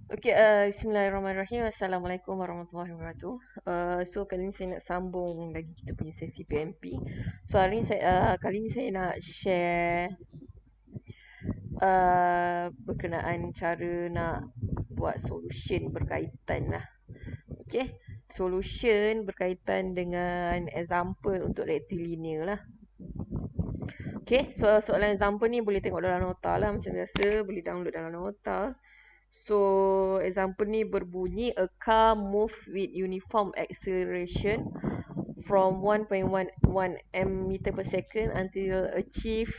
Okey, bismillahirrahmanirrahim. Assalamualaikum warahmatullahi wabarakatuh. So kali ni saya nak sambung lagi kita punya sesi PMP. So kali ni saya nak share berkenaan cara nak buat solution berkaitan lah. Okey, solution berkaitan dengan example untuk rectilinear lah. Okey, so soalan example ni boleh tengok dalam nota lah macam biasa, boleh download dalam nota. So, example ni berbunyi a car move with uniform acceleration from 1.11 meter per second until achieve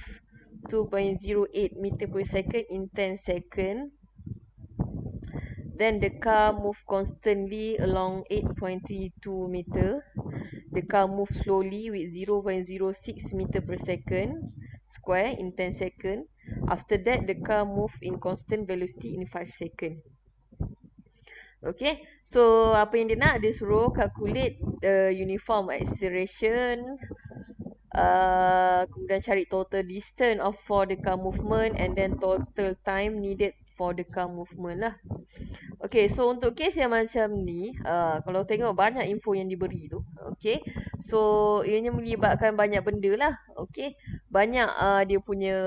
2.08 meter per second in 10 seconds. Then the car move constantly along 8.32 meter. The car move slowly with 0.06 meter per second square in 10 seconds. After that, the car move in constant velocity in 5 seconds. Okay, so apa yang dia nak, dia suruh calculate the uniform acceleration, kemudian cari total distance for the car movement and then total time needed for the car movement lah. Okay, so untuk case yang macam ni, kalau tengok banyak info yang diberi tu, okay, so ianya melibatkan banyak benda lah, okay, banyak dia punya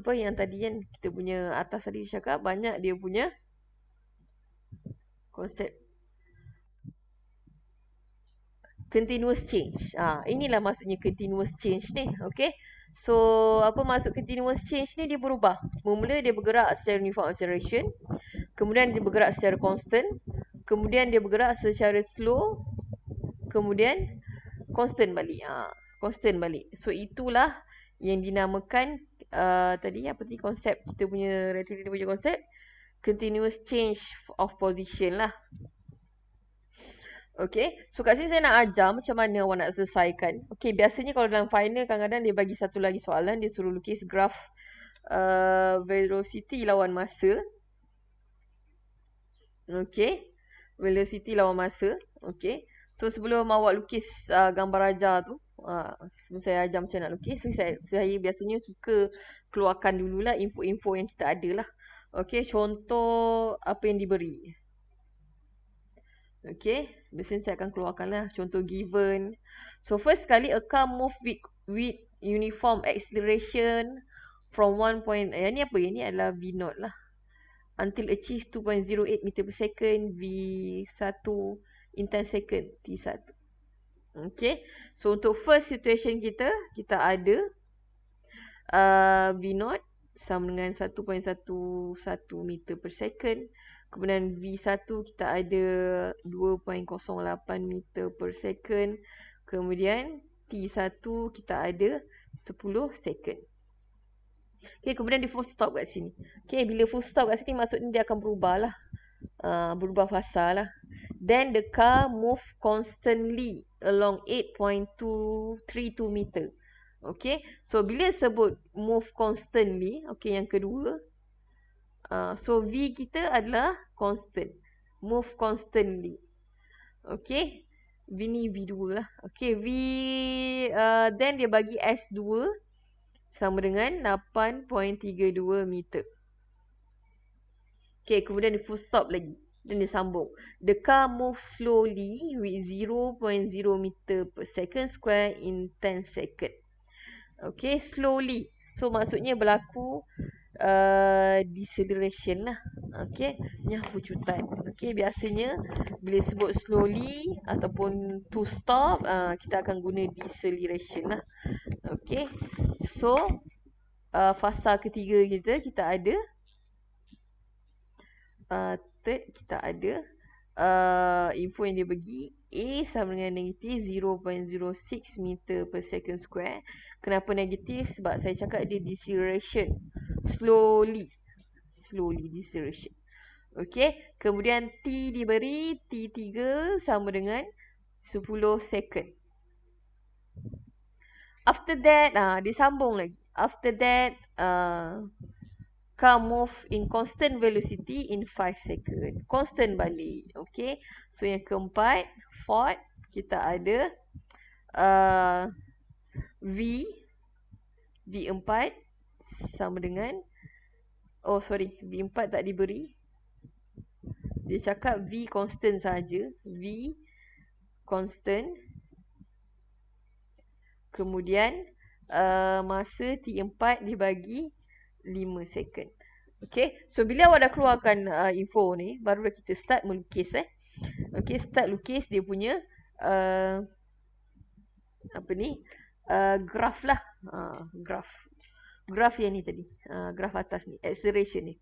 apa yang tadi kan kita punya atas tadi cakap, banyak dia punya konsep continuous change. Inilah maksudnya continuous change ni. Okay. So, apa maksud continuous change ni? Dia berubah. Mula dia bergerak secara uniform acceleration. Kemudian dia bergerak secara constant. Kemudian dia bergerak secara slow. Kemudian constant balik. Constant balik. So, itulah yang dinamakan tadi apa tadi konsep kita punya rectilinear punya konsep. Continuous change of position lah. Okay, so kat sini saya nak ajar macam mana awak nak selesaikan. Okay, biasanya kalau dalam final kadang-kadang dia bagi satu lagi soalan, dia suruh lukis graf velocity lawan masa. Okay, velocity lawan masa. Okay, so sebelum awak lukis gambar ajar tu, sebelum saya ajar macam nak lukis, so saya biasanya suka keluarkan dululah info-info yang kita ada lah. Okay, contoh apa yang diberi. Okay, biasanya saya akan keluarkanlah contoh given. So first sekali a car move with uniform acceleration from 1 point, ni apa? Ini adalah V0 lah. Until achieve 2.08 meter per second V1 in 10 second T1. Okay, so untuk first situation kita ada V0 sama dengan 1.11 meter per second. Kemudian V1 kita ada 2.08 meter per second. Kemudian T1 kita ada 10 second. Okay, kemudian dia full stop kat sini. Okay, bila full stop kat sini maksudnya dia akan berubah lah. Berubah fasa lah. Then the car move constantly along 8.232 meter. Okay, so bila sebut move constantly, okay, yang kedua, so V kita adalah constant. Move constantly. Okay. V ni V2 lah. Okay. Then dia bagi S2 sama dengan 8.32 meter. Okay. Kemudian dia full stop lagi. Dan dia sambung. The car move slowly with 0.0 meter per second square in 10 second. Okay. Slowly. So maksudnya berlaku deceleration lah. Okay, nyah pucutan. Okay, biasanya bila sebut slowly ataupun to stop, kita akan guna deceleration lah. Okay, so fasa ketiga kita ada third kita ada info yang dia bagi A sama dengan negatif 0.06 meter per second square. Kenapa negatif? Sebab saya cakap dia deceleration. Slowly deceleration. Okay. Kemudian T diberi T3 sama dengan 10 second. After that, dia sambung lagi. After that, car move in constant velocity in 5 second. Constant balik. Okay. So yang keempat, fourth, kita ada V4 sama dengan Oh sorry, V4 tak diberi. Dia cakap V constant saja. V constant. Kemudian masa T4 dibagi 5 second. Okay, so bila awak dah keluarkan info ni, barulah kita start melukis Okay, start lukis dia punya uh, apa ni, graf lah. Graf yang ni tadi, graf atas ni, acceleration ni.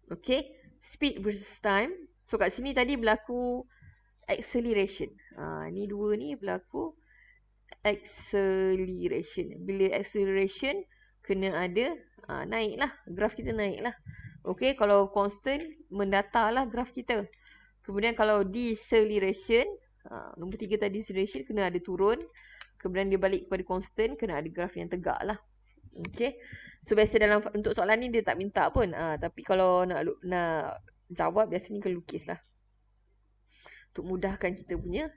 Okay, speed versus time. So kat sini tadi berlaku acceleration. Ni dua ni berlaku acceleration. Bila acceleration kena ada naik lah, graf kita naik lah. Okay, kalau constant mendatar lah graf kita. Kemudian kalau deceleration, nombor 3 tadi deceleration kena ada turun. Kemudian dia balik kepada constant, kena ada graf yang tegak lah. Okay, so biasa dalam untuk soalan ni dia tak minta pun, tapi kalau nak jawab biasanya kena lukis lah untuk mudahkan kita punya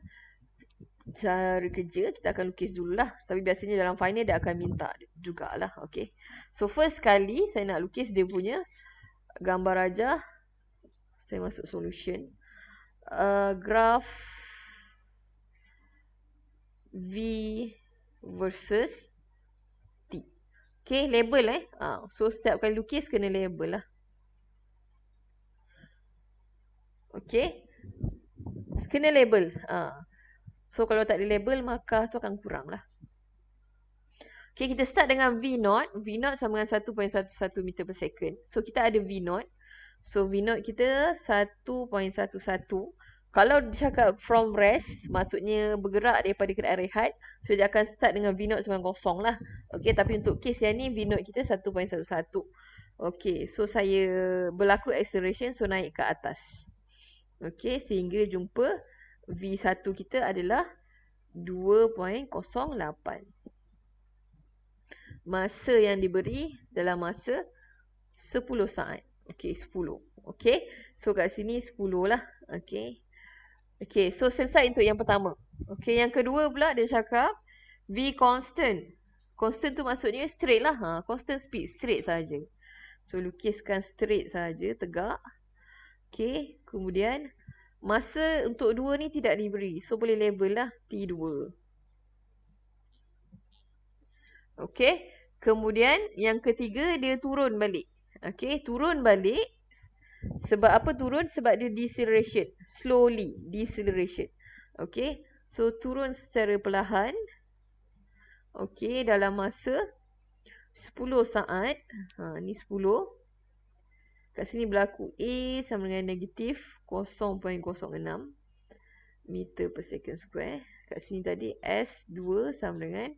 cara kerja. Kita akan lukis dulu lah, tapi biasanya dalam final dia akan minta jugalah. Okay, so first kali saya nak lukis dia punya gambar rajah. Saya masuk solution, graf V versus T. Okay, label so setiap kali lukis kena label lah. Okay, kena label. So kalau tak ada label, markah tu akan kurang lah. Okay, kita start dengan V0. V0 sama dengan 1.11 meter per second. So kita ada V0. So V0 kita 1.11. Kalau cakap from rest, maksudnya bergerak daripada keadaan rehat. So dia akan start dengan V0 sama dengan kosong lah. Okay, tapi untuk case yang ni V0 kita 1.11. Okay, so saya berlaku acceleration, so naik ke atas. Okay, sehingga jumpa V1 kita adalah 2.08. Masa yang diberi dalam masa 10 saat. Okay, 10. Okay, so kat sini 10 lah. Okay. Okay, so selesai untuk yang pertama. Okay, yang kedua pula dia cakap V constant. Constant tu maksudnya straight lah. Constant speed, straight saja. So lukiskan straight saja, tegak. Okay, kemudian masa untuk dua ni tidak diberi. So boleh label lah T2. Okay, kemudian yang ketiga dia turun balik. Okay, turun balik. Sebab apa turun? Sebab dia deceleration. Slowly deceleration. Okay, so turun secara perlahan. Okay, dalam masa 10 saat. Ni 10. Kat sini berlaku A sama dengan negatif 0.06 meter per second square. Kat sini tadi S2 sama dengan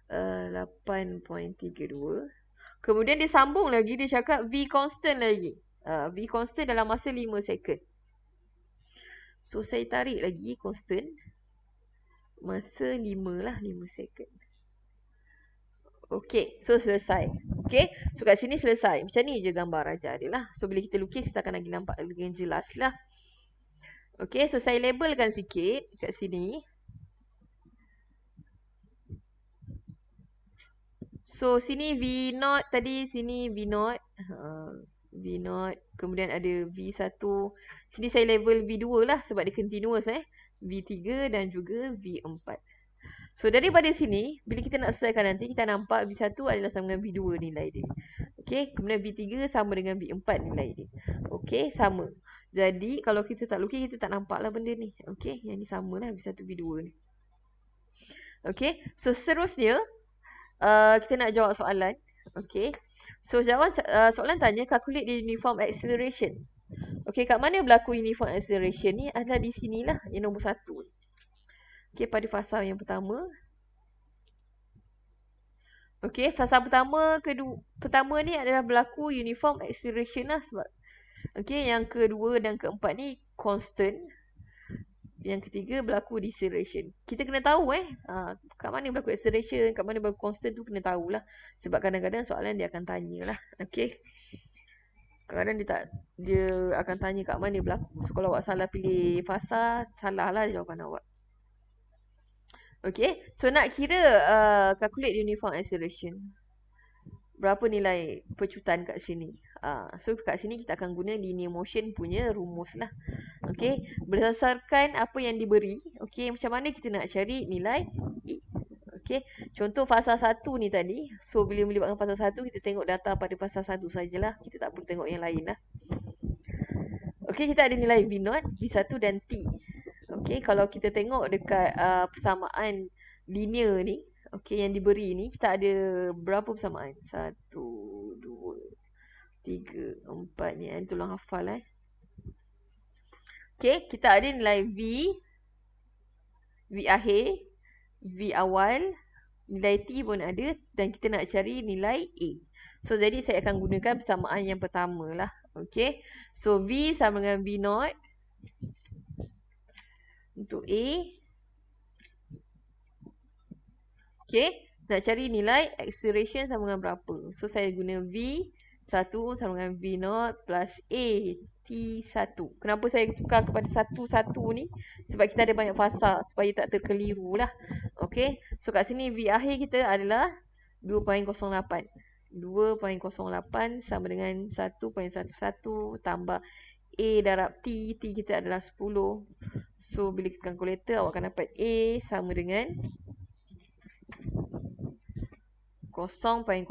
8.32. Kemudian dia sambung lagi, dia cakap V constant lagi. V constant dalam masa 5 second. So saya tarik lagi constant. Masa 5 lah, 5 second. Okay, so selesai. Okay, so kat sini selesai. Macam ni je gambar rajah dia lah. So bila kita lukis, kita akan lagi nampak lagi jelas lah. Okay, so saya labelkan sikit kat sini. So sini V0 tadi, sini V0. V0, kemudian ada V1. Sini saya label V2 lah sebab dia continuous V3 dan juga V4. So daripada sini, bila kita nak selesaikan nanti, kita nampak V1 adalah sama dengan V2 nilai dia. Okay, kemudian V3 sama dengan V4 nilai dia. Okay, sama. Jadi kalau kita tak lukis, kita tak nampak lah benda ni. Okay, yang ni sama lah V1, V2 ni. Okay, so seterusnya, kita nak jawab soalan. Okay. So jawab soalan tanya calculate the uniform acceleration. Okay, kat mana berlaku uniform acceleration ni? Adalah di sinilah, yang nombor 1. Okay, pada fasa yang pertama. Okay, fasa pertama, pertama ni adalah berlaku uniform acceleration lah sebab. Okay, yang kedua dan keempat ni constant. Yang ketiga berlaku deceleration. Kita kena tahu kat mana berlaku acceleration, kat mana berlaku constant tu kena tahulah. Sebab kadang-kadang soalan dia akan tanyalah. Okay. Kadang-kadang dia akan tanya kat mana berlaku. So kalau awak salah pilih fasa, salah lah jawapan awak. Okay. So nak kira calculate uniform acceleration. berapa nilai pecutan kat sini. So kat sini kita akan guna linear motion punya rumus lah. Okey, berdasarkan apa yang diberi, okey, macam mana kita nak cari nilai E. Okey, contoh fasa 1 ni tadi. So bila melibatkan fasa 1, kita tengok data pada fasa 1 sajalah. Kita tak perlu tengok yang lain lah. Okey, kita ada nilai V0, V1 dan T. Okey, kalau kita tengok dekat persamaan linear ni, okey, yang diberi ni, kita ada berapa persamaan? 1, 2, 3, 4 ni. Tolong hafal Okey, kita ada nilai V, V akhir, V awal, nilai T pun ada dan kita nak cari nilai A. So, jadi saya akan gunakan persamaan yang pertama lah. Okey, so V sama dengan V0 untuk A. Okey, nak cari nilai acceleration sama dengan berapa. So, saya guna V1 sama dengan V0 plus A T1. Kenapa saya tukar kepada 1, 1 ni? Sebab kita ada banyak fasa supaya tak terkeliru lah. Okey, so kat sini V akhir kita adalah 2.08. 2.08 sama dengan 1.11 tambah A darab T. T kita adalah 10. So, bila kita kalkulator, awak akan dapat A sama dengan 0.097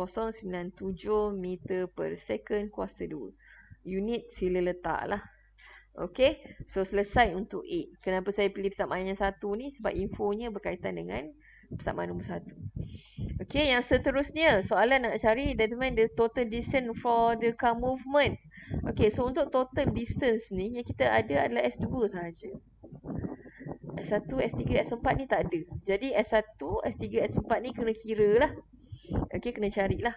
meter per second kuasa 2. Unit sila letak lah. Okey, so selesai untuk A. Kenapa saya pilih persamaan yang satu ni? Sebab infonya berkaitan dengan persamaan nombor 1. Okey, yang seterusnya, soalan nak cari determine the total distance for the car movement. Okey, so untuk total distance ni, yang kita ada adalah S2 sahaja. S1, S3, S4 ni tak ada. Jadi S1, S3, S4 ni kena kira lah. Okey, kena carilah.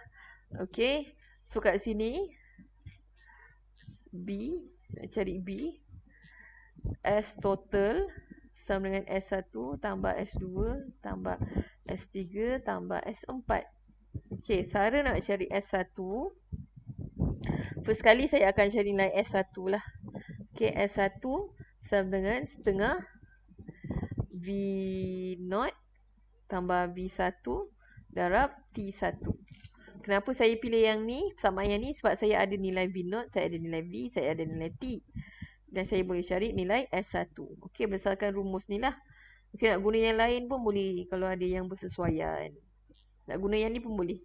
Okey, so kat sini B, nak cari B. S total sama dengan S1 tambah S2 tambah S3 tambah S4. Okey, cara nak cari S1. First kali saya akan cari nilai S1 lah. Okey, S1 sama dengan setengah V0 tambah V1 darab T1. Kenapa saya pilih yang ni, persamaan yang ni? Sebab saya ada nilai V0, saya ada nilai V, saya ada nilai T. Dan saya boleh cari nilai S1. Okey, berdasarkan rumus ni lah. Okey, nak guna yang lain pun boleh kalau ada yang bersesuaian. Nak guna yang ni pun boleh.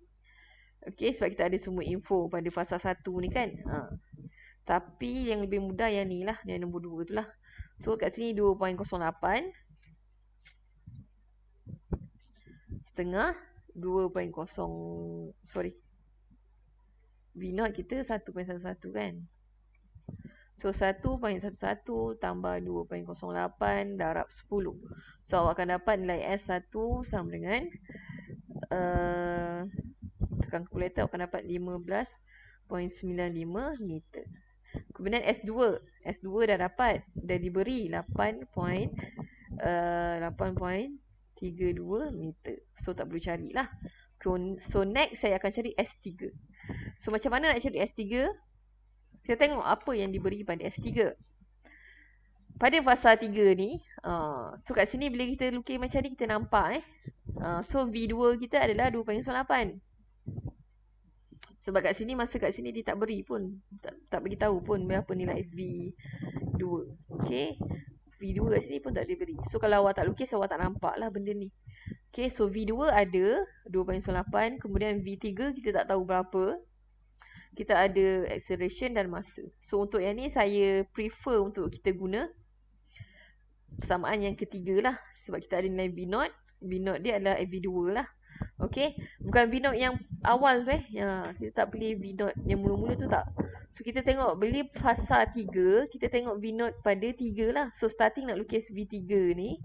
Okey, sebab kita ada semua info pada fasa 1 ni kan. Tapi yang lebih mudah yang ni lah, yang nombor 2 tu lah. So, kat sini 2.08 setengah 2.0 sorry. V0 kita 1.11 kan. So 1.11 tambah 2.08 darab 10. So awak akan dapat nilai S1 sama dengan tekan kalkulator, awak akan dapat 15.95 meter. Kemudian S2 dah dapat, dah diberi 8.32 meter. So tak perlu carilah. So next saya akan cari S3. So macam mana nak cari S3? Kita tengok apa yang diberi pada S3. Pada fasa 3 ni, so kat sini bila kita lukis macam ni kita nampak so V2 kita adalah 2.08. Sebab kat sini, masa kat sini dia tak beri pun, tak bagi tahu pun berapa nilai V2. Okey. V2 kat sini pun tak diberi. So kalau awak tak lukis, awak tak nampak lah benda ni. Okay, so V2 ada 2.08. Kemudian V3 kita tak tahu berapa. Kita ada acceleration dan masa. So untuk yang ni saya prefer untuk kita guna persamaan yang ketiga lah. Sebab kita ada nilai V0. V0 dia adalah V2 lah. Okay, bukan V0 yang awal tu ya, kita tak pilih V0 yang mula-mula tu tak. So kita tengok beli fasa 3, kita tengok V0 pada 3 lah. So starting nak lukis V3 ni,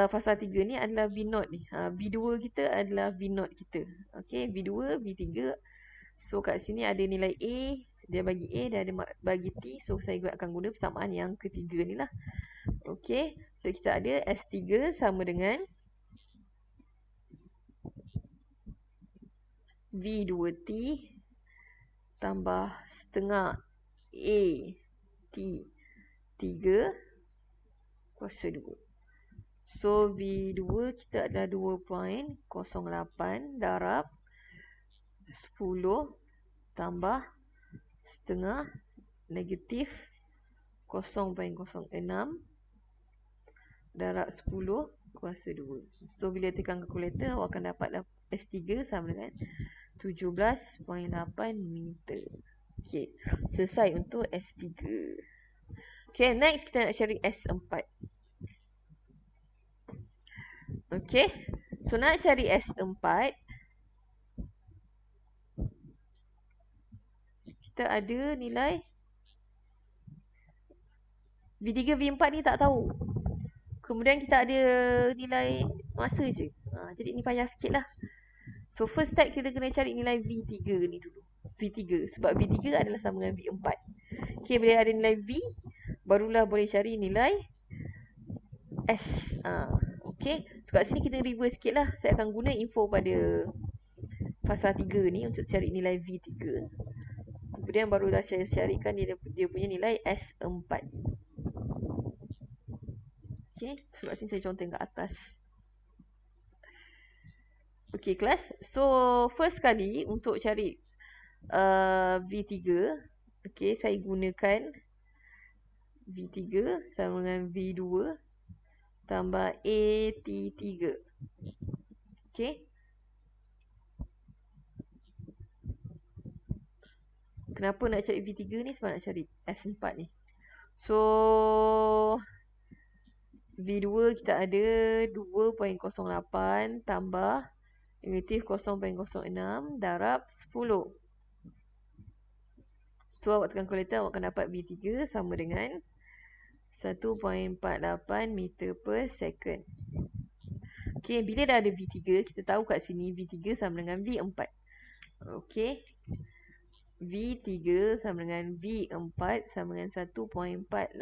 fasa 3 ni adalah V0 ni. V2 kita adalah V0 kita. Okay, V2, V3. So kat sini ada nilai A, dia bagi A, dia ada bagi T. So saya akan guna persamaan yang ketiga ni lah. Okay, so kita ada S3 sama dengan V2T tambah setengah A T3 kuasa 2. So V2 kita adalah 2.08 darab 10 tambah setengah negatif 0.06 darab 10 kuasa 2. So bila tekan kalkulator, awak akan dapatlah S3 sama dengan 17.8 meter. Okay, selesai untuk S3. Okay, next kita nak cari S4. Okay, so nak cari S4, kita ada nilai V3, V4 ni tak tahu. Kemudian kita ada nilai masa je. Jadi ni payah sikit lah. So first step kita kena cari nilai V3 ni dulu. V3. Sebab V3 adalah sama dengan V4. Okay, bila ada nilai V, barulah boleh cari nilai S. Okay. So kat sini kita reverse sikit lah. Saya akan guna info pada fasa 3 ni untuk cari nilai V3. Kemudian barulah saya carikan dia punya nilai S4. Okay, so kat sini saya contoh kat atas. Okay, kelas. So, first kali untuk cari V3, okay, saya gunakan V3 sama dengan V2 tambah AT3. Okay. Kenapa nak cari V3 ni? Sebab nak cari S4 ni. So, V2 kita ada 2.08 tambah negatif 0.06 darab 10. So, awak tekan kalkulator, awak akan dapat V3 sama dengan 1.48 meter per second. Okay, bila dah ada V3, kita tahu kat sini V3 sama dengan V4. Okay. V3 sama dengan V4 sama dengan 1.48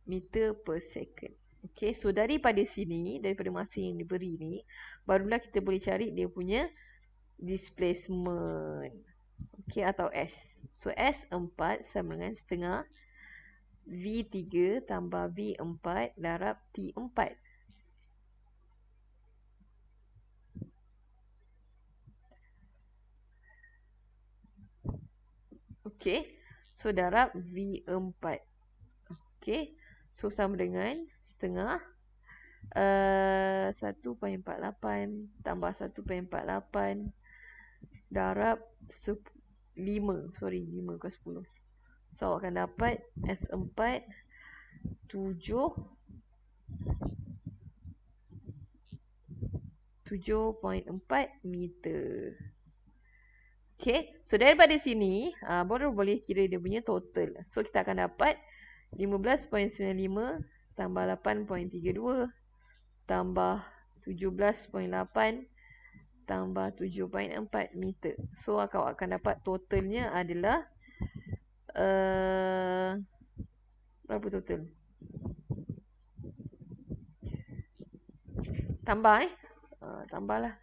meter per second. Okay, so daripada sini, daripada masa yang diberi ni, barulah kita boleh cari dia punya displacement. Okay, atau S. So, S4 sama dengan setengah V3 tambah V4 darab T4. Okay, so darab V4. Okay, so sama dengan setengah 1.48 tambah 1.48 darab 5. Sorry, 5 ke 10. So, awak akan dapat S4 7.4 meter. Okay, so daripada sini baru boleh kira dia punya total. So, kita akan dapat 15.95 tambah 8.32 tambah 17.8 tambah 7.4 meter. So, awak akan dapat totalnya adalah berapa total? Tambah tambahlah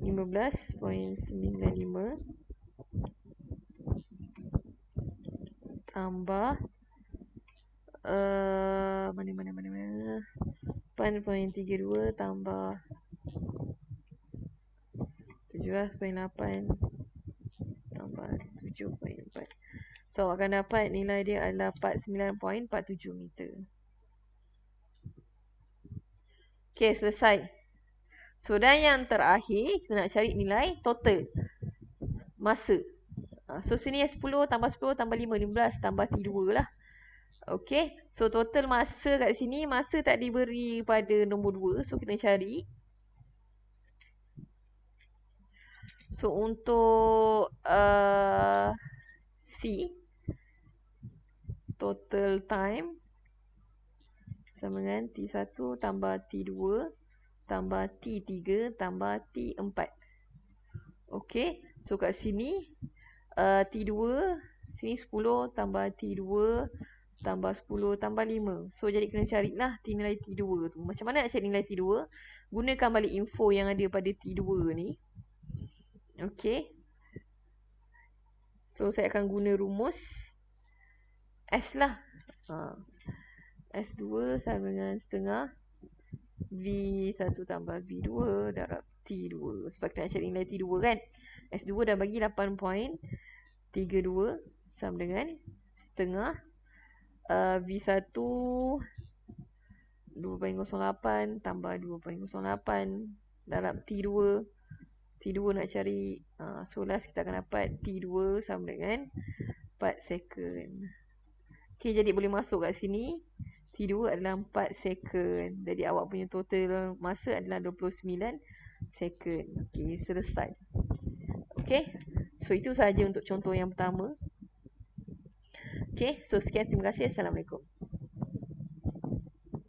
15.95 tambah mana 8.32 tambah 17.8 tambah 7.4. So, awak akan dapat nilai dia adalah 49.47 meter. Okay, selesai. So, dan yang terakhir, kita nak cari nilai total masa. So, sini 10 tambah 10 tambah 5, 15 tambah T2 lah. Okay, so total masa kat sini, masa tak diberi pada nombor 2. So, kita cari. So, untuk C, total time sama dengan T1 tambah T2 tambah T3 tambah T4. Okay, so kat sini T2, sini 10 tambah T2 tambah 10 tambah 5. So, jadi kena carilah nilai T2 tu. Macam mana nak cari nilai T2? Gunakan balik info yang ada pada T2 ni. Okay. So, saya akan guna rumus S lah. S2 sama dengan setengah V1 tambah V2 darab T2. Sebab kita nak cari nilai T2 kan. S2 dah bagi 8.32 sama dengan setengah V1 2.08 tambah 2.08 darab T2. T2 nak cari, so last kita akan dapat T2 sama dengan 4 second. Okay, jadi boleh masuk kat sini. T2 adalah 4 second. Jadi awak punya total masa adalah 29 second. Okay, selesai. Okay, so itu sahaja untuk contoh yang pertama. Okay, so sekian, terima kasih. Assalamualaikum.